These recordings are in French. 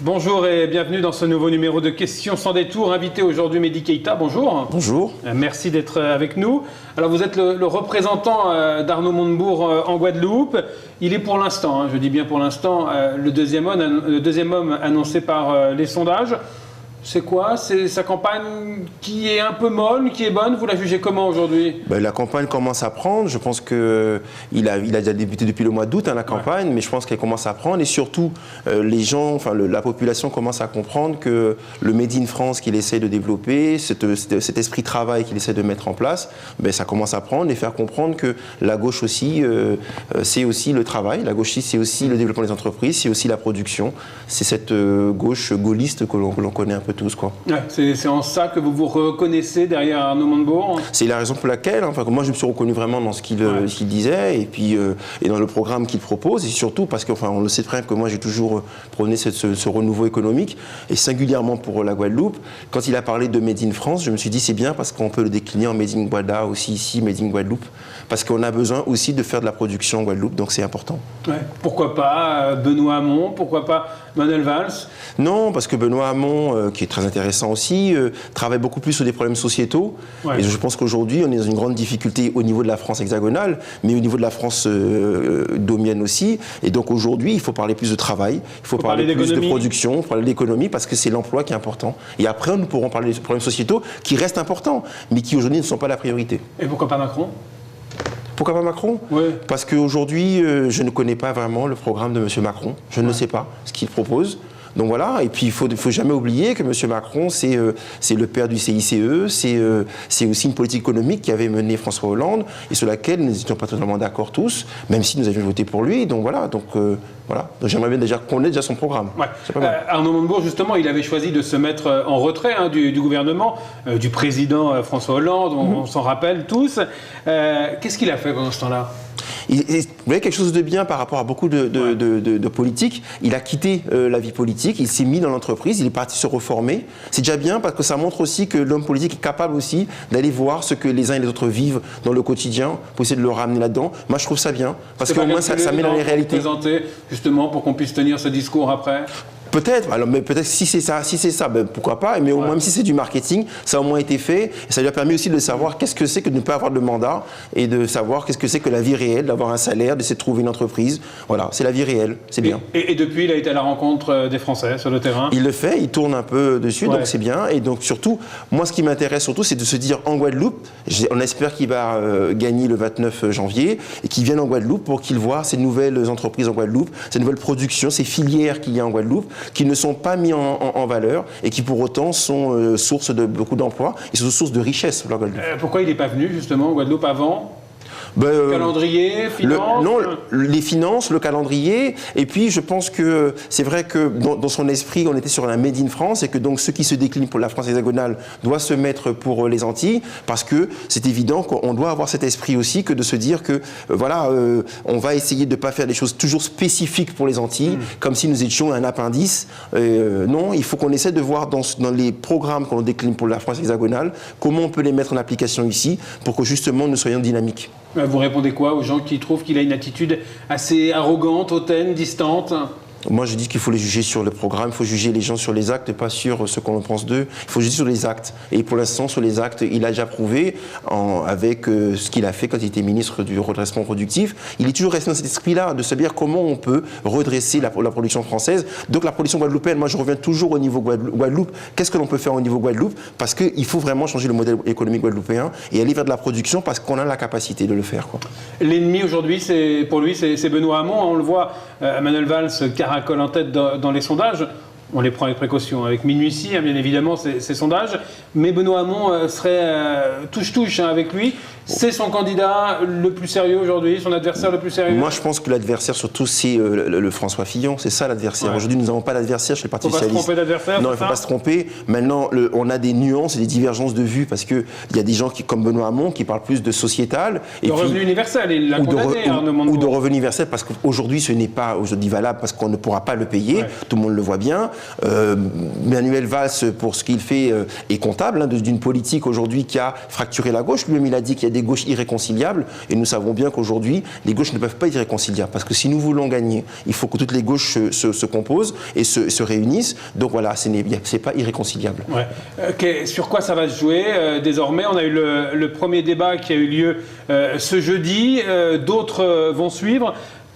Bonjour et bienvenue dans ce nouveau numéro de Questions sans détour. Invité aujourd'hui Mehdi Keïta, bonjour. Bonjour. Merci d'être avec nous. Alors vous êtes le représentant d'Arnaud Montebourg en Guadeloupe. Il est pour l'instant, je dis bien pour l'instant, le deuxième homme annoncé par les sondages. C'est quoi? C'est sa campagne qui est un peu molle, qui est bonne? Vous la jugez comment aujourd'hui? La campagne commence à prendre. Je pense qu'il a déjà débuté depuis le mois d'août, la campagne, mais je pense qu'elle commence à prendre. Et surtout, les gens, la population commence à comprendre que le Made in France qu'il essaie de développer, cet esprit de travail qu'il essaie de mettre en place, ça commence à prendre et faire comprendre que la gauche aussi, c'est aussi le travail. La gauche, c'est aussi le développement des entreprises, c'est aussi la production. C'est cette gauche gaulliste que l'on connaît un peu tous, quoi. Ouais, c'est en ça que vous vous reconnaissez derrière Arnaud Montebourg? C'est la raison pour laquelle, moi je me suis reconnu vraiment dans ce qu'il disait et puis et dans le programme qu'il propose, et surtout parce on le sait très bien que moi j'ai toujours prôné ce renouveau économique, et singulièrement pour la Guadeloupe. Quand il a parlé de Made in France, je me suis dit c'est bien parce qu'on peut le décliner en Made in Guada aussi ici, Made in Guadeloupe, parce qu'on a besoin aussi de faire de la production en Guadeloupe, donc c'est important. Ouais. Pourquoi pas Benoît Hamon? Pourquoi pas Manuel Valls? Non, parce que Benoît Hamon, qui est très intéressant aussi, travaille beaucoup plus sur des problèmes sociétaux. Ouais. Et je pense qu'aujourd'hui, on est dans une grande difficulté au niveau de la France hexagonale, mais au niveau de la France domienne aussi. Et donc aujourd'hui, il faut parler plus de travail, il faut parler plus de production, il faut parler d'économie, parce que c'est l'emploi qui est important. Et après, nous pourrons parler des problèmes sociétaux qui restent importants, mais qui aujourd'hui ne sont pas la priorité. Et pourquoi pas Macron? Pourquoi pas Macron? Ouais. Parce qu'aujourd'hui, je ne connais pas vraiment le programme de M. Macron. Je ne sais pas ce qu'il propose. Donc voilà, et puis il faut jamais oublier que M. Macron, c'est le père du CICE, c'est aussi une politique économique qui avait mené François Hollande, et sur laquelle nous n'étions pas totalement d'accord tous, même si nous avions voté pour lui. Donc voilà, donc j'aimerais bien déjà qu'on ait déjà son programme. Ouais. Arnaud Montebourg, justement, il avait choisi de se mettre en retrait du gouvernement, du président François Hollande, on s'en rappelle tous. Qu'est-ce qu'il a fait pendant ce temps-là? Vous voyez quelque chose de bien par rapport à beaucoup de politiques. Il a quitté la vie politique, il s'est mis dans l'entreprise, il est parti se reformer. C'est déjà bien parce que ça montre aussi que l'homme politique est capable aussi d'aller voir ce que les uns et les autres vivent dans le quotidien pour essayer de le ramener là-dedans. Moi, je trouve ça bien parce qu'au moins ça met dans les réalités. Présenter justement pour qu'on puisse tenir ce discours après. Peut-être, mais peut-être si c'est ça, pourquoi pas, mais au moins, même si c'est du marketing, ça a au moins été fait, et ça lui a permis aussi de savoir qu'est-ce que c'est que de ne pas avoir de mandat, et de savoir qu'est-ce que c'est que la vie réelle, d'avoir un salaire, d'essayer de trouver une entreprise. Voilà, c'est la vie réelle, c'est bien. Et depuis, il a été à la rencontre des Français sur le terrain? Il le fait, il tourne un peu dessus, donc c'est bien, et donc surtout, moi ce qui m'intéresse surtout, c'est de se dire en Guadeloupe, on espère qu'il va gagner le 29 janvier, et qu'il vienne en Guadeloupe pour qu'il voit ces nouvelles entreprises en Guadeloupe, ces nouvelles productions, ces filières qu'il y a en Guadeloupe, qui ne sont pas mis en valeur et qui pour autant sont source de beaucoup d'emplois et sont source de richesse pour la Guadeloupe. Pourquoi il n'est pas venu justement en Guadeloupe avant? Calendrier, finances? Non, les finances, le calendrier, et puis je pense que c'est vrai que dans son esprit, on était sur un Made in France, et que donc ceux qui se déclinent pour la France hexagonale doivent se mettre pour les Antilles, parce que c'est évident qu'on doit avoir cet esprit aussi, que de se dire que on va essayer de ne pas faire des choses toujours spécifiques pour les Antilles, comme si nous étions un appendice. Non, il faut qu'on essaie de voir dans les programmes qu'on décline pour la France hexagonale, comment on peut les mettre en application ici, pour que justement nous soyons dynamiques. Vous répondez quoi aux gens qui trouvent qu'il a une attitude assez arrogante, hautaine, distante? Moi, je dis qu'il faut les juger sur le programme, il faut juger les gens sur les actes, pas sur ce qu'on pense d'eux. Il faut juger sur les actes. Et pour l'instant, sur les actes, il a déjà prouvé, avec ce qu'il a fait quand il était ministre du redressement productif. Il est toujours resté dans cet esprit-là, de se dire comment on peut redresser la production française. Donc la production guadeloupéenne, moi je reviens toujours au niveau Guadeloupe. Qu'est-ce que l'on peut faire au niveau Guadeloupe? Parce qu'il faut vraiment changer le modèle économique guadeloupéen et aller vers de la production parce qu'on a la capacité de le faire. L'ennemi aujourd'hui, pour lui, c'est Benoît Hamon. On le voit, Manuel Valls caracole en tête dans les sondages. On les prend avec précaution, avec minutie, bien évidemment, ces sondages. Mais Benoît Hamon serait touche-touche avec lui. C'est son candidat le plus sérieux aujourd'hui, son adversaire le plus sérieux? Moi, je pense que l'adversaire, surtout, c'est le François Fillon. C'est ça l'adversaire. Ouais. Aujourd'hui, nous n'avons pas d'adversaire chez le Parti socialiste. Il ne faut pas se tromper d'adversaire? Non, il ne faut pas se tromper. Maintenant, on a des nuances et des divergences de vues parce qu'il y a des gens comme Benoît Hamon qui parlent plus de sociétal. De revenu universel, il l'a condamné. Ou de revenu universel parce qu'aujourd'hui, ce n'est pas aujourd'hui valable parce qu'on ne pourra pas le payer. Ouais. Tout le monde le voit bien. Manuel Valls, pour ce qu'il fait, est comptable d'une politique aujourd'hui qui a fracturé la gauche. Lui-même, il a dit qu'il y a des gauches irréconciliables, et nous savons bien qu'aujourd'hui, les gauches ne peuvent pas être irréconciliables, parce que si nous voulons gagner, il faut que toutes les gauches se composent et se réunissent. Donc voilà, c'est pas irréconciliable. Ouais. Sur quoi ça va se jouer désormais? On a eu le premier débat qui a eu lieu ce jeudi, d'autres vont suivre.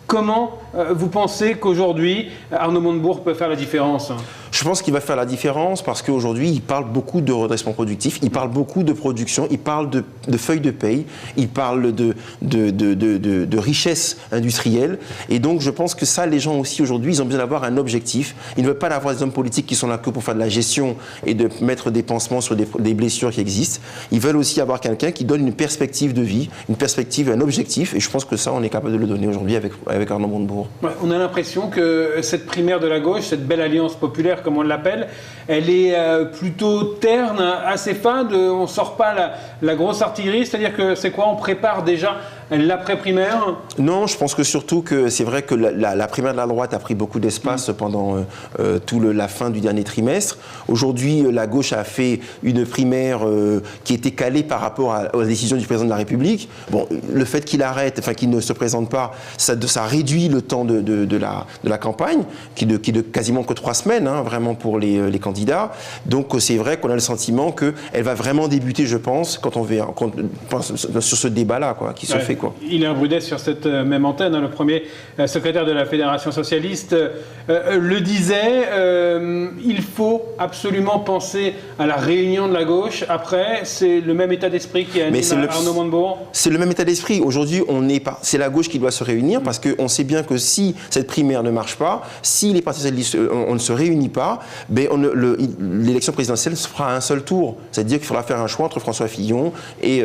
Comment vous pensez qu'aujourd'hui, Arnaud Montebourg peut faire la différence? Je pense qu'il va faire la différence parce qu'aujourd'hui, il parle beaucoup de redressement productif, il parle beaucoup de production, il parle de feuilles de paye, il parle de richesse industrielle. Et donc, je pense que ça, les gens aussi, aujourd'hui, ils ont besoin d'avoir un objectif. Ils ne veulent pas avoir des hommes politiques qui sont là que pour faire de la gestion et de mettre des pansements sur des blessures qui existent. Ils veulent aussi avoir quelqu'un qui donne une perspective de vie, une perspective, un objectif. Et je pense que ça, on est capable de le donner aujourd'hui avec Arnaud Montebourg. Ouais, on a l'impression que cette primaire de la gauche, cette belle alliance populaire, comme on l'appelle, elle est plutôt terne, assez fade, on ne sort pas la grosse artillerie, c'est-à-dire que c'est quoi, on prépare déjà l'après-primaire? Non, je pense que surtout que c'est vrai que la primaire de la droite a pris beaucoup d'espace pendant la fin du dernier trimestre. Aujourd'hui, la gauche a fait une primaire qui était calée par rapport aux décisions du président de la République. Bon, le fait qu'il arrête, enfin qu'il ne se présente pas, ça réduit le temps de la campagne, qui de quasiment que 3 semaines, hein, vraiment pour les candidats. Donc c'est vrai qu'on a le sentiment qu'elle va vraiment débuter, je pense, quand on verra, sur ce débat-là, quoi, qui se fait. Hilaire Brudet, sur cette même antenne, hein, le premier secrétaire de la Fédération socialiste, le disait, il faut absolument penser à la réunion de la gauche. Après, c'est le même état d'esprit qui anime Arnaud Montebourg? C'est le même état d'esprit. Aujourd'hui, c'est la gauche qui doit se réunir parce qu'on sait bien que si cette primaire ne marche pas, si les partis socialistes, on ne se réunit pas, ben l'élection présidentielle se fera à un seul tour. C'est-à-dire qu'il faudra faire un choix entre François Fillon et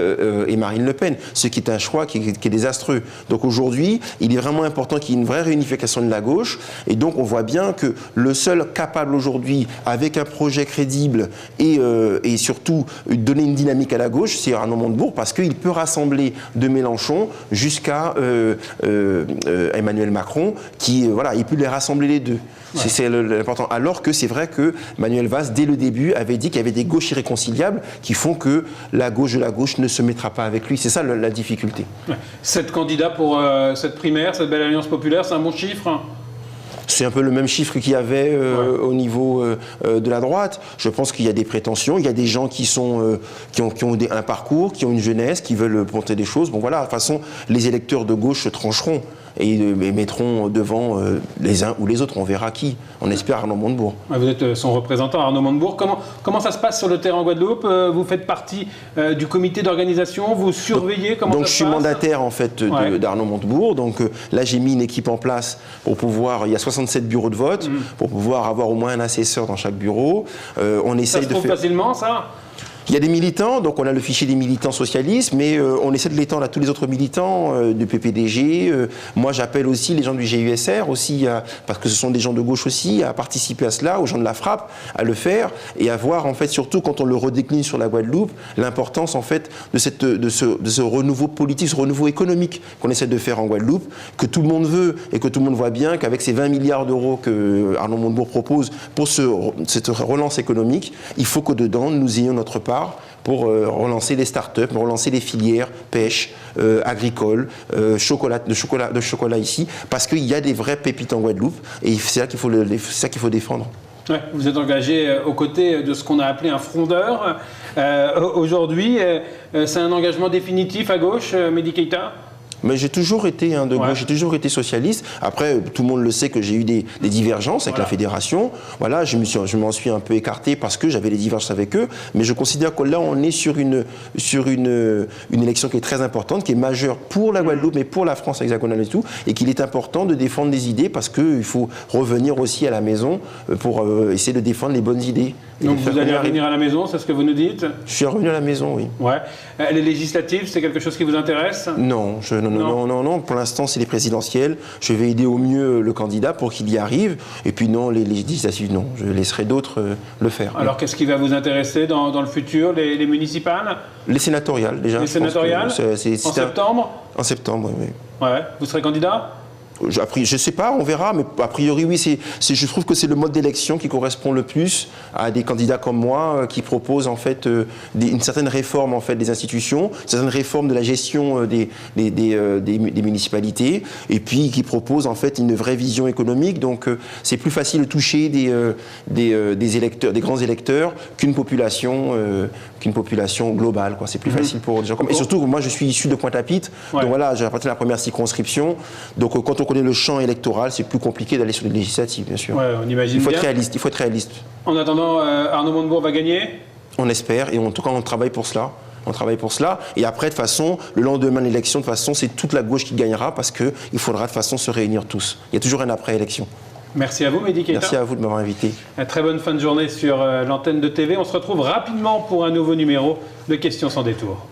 Marine Le Pen, ce qui est un choix qui est désastreux. Donc aujourd'hui, il est vraiment important qu'il y ait une vraie réunification de la gauche. Et donc on voit bien que le seul capable aujourd'hui, avec un projet crédible et surtout donner une dynamique à la gauche, c'est Arnaud Montebourg, parce qu'il peut rassembler de Mélenchon jusqu'à Emmanuel Macron, il peut les rassembler les deux. Ouais. C'est l'important. Alors que c'est vrai que Manuel Valls, dès le début, avait dit qu'il y avait des gauches irréconciliables qui font que la gauche de la gauche ne se mettra pas avec lui. C'est ça la difficulté. Ouais. 7 candidats pour cette primaire, cette belle alliance populaire, c'est un bon chiffre? C'est un peu le même chiffre qu'il y avait au niveau de la droite. Je pense qu'il y a des prétentions, il y a des gens qui ont un parcours, qui ont une jeunesse, qui veulent monter des choses. Bon voilà, de toute façon, les électeurs de gauche se trancheront et mettront devant les uns ou les autres. On verra qui. On espère Arnaud Montebourg. Vous êtes son représentant, Arnaud Montebourg. Comment ça se passe sur le terrain en Guadeloupe? Vous faites partie du comité d'organisation, vous surveillez comment ça se passe? Donc je suis mandataire en fait d'Arnaud Montebourg. Donc là j'ai mis une équipe en place pour pouvoir, il y a 67 bureaux de vote, pour pouvoir avoir au moins un assesseur dans chaque bureau. On essaye ça se trouve facilement ça? Il y a des militants, donc on a le fichier des militants socialistes, mais on essaie de l'étendre à tous les autres militants du PPDG. Moi, j'appelle aussi les gens du GUSR, aussi, parce que ce sont des gens de gauche aussi, à participer à cela, aux gens de la frappe, à le faire, et à voir, en fait, surtout quand on le redécline sur la Guadeloupe, l'importance, en fait, de ce renouveau politique, ce renouveau économique qu'on essaie de faire en Guadeloupe, que tout le monde veut, et que tout le monde voit bien qu'avec ces 20 milliards d'euros que Arnaud Montebourg propose pour cette relance économique, il faut que dedans, nous ayons notre part pour relancer les start-up, relancer les filières, pêche, agricole, de chocolat ici, parce qu'il y a des vraies pépites en Guadeloupe, et c'est ça qu'il faut défendre. Ouais, vous êtes engagé aux côtés de ce qu'on a appelé un frondeur. Aujourd'hui, c'est un engagement définitif à gauche, Mehdi Keïta? Mais j'ai toujours été de gauche, j'ai toujours été socialiste. Après, tout le monde le sait que j'ai eu des divergences avec la fédération. Voilà, je m'en suis un peu écarté parce que j'avais des divergences avec eux. Mais je considère que là, on est sur une élection qui est très importante, qui est majeure pour la Guadeloupe, mais pour la France hexagonale et tout, et qu'il est important de défendre des idées parce qu'il faut revenir aussi à la maison pour essayer de défendre les bonnes idées. Donc vous allez revenir à la maison, c'est ce que vous nous dites? Je suis revenu à la maison, oui. Ouais. Les législatives, c'est quelque chose qui vous intéresse? Non, non. Pour l'instant, c'est les présidentielles. Je vais aider au mieux le candidat pour qu'il y arrive. Et puis non, les législatives, non. Je laisserai d'autres le faire. Alors qu'est-ce qui va vous intéresser dans le futur? Les municipales? Les sénatoriales, déjà. Les sénatoriales? En septembre? En septembre, oui. Ouais. Vous serez candidat? Je ne sais pas, on verra, mais a priori, oui, je trouve que c'est le mode d'élection qui correspond le plus à des candidats comme moi qui proposent en fait une certaine réforme en fait des institutions, une certaine réforme de la gestion des municipalités, et puis qui proposent en fait une vraie vision économique. Donc c'est plus facile de toucher des électeurs, des grands électeurs qu'une population globale. C'est plus facile pour des gens comme. Et surtout, moi, je suis issu de Pointe-à-Pitre, donc voilà, j'appartiens à la première circonscription. Donc quand on connaît le champ électoral, c'est plus compliqué d'aller sur les législatives, bien sûr. Ouais, on imagine. Il faut être réaliste. En attendant, Arnaud Montebourg va gagner ? On espère, et en tout cas, on travaille pour cela. Et après, de toute façon, le lendemain de l'élection, de toute façon, c'est toute la gauche qui gagnera parce qu'il faudra de toute façon se réunir tous. Il y a toujours un après-élection. Merci à vous, Mehdi Keita. Merci à vous de m'avoir invité. Très bonne fin de journée sur l'antenne de TV. On se retrouve rapidement pour un nouveau numéro de Questions sans détour.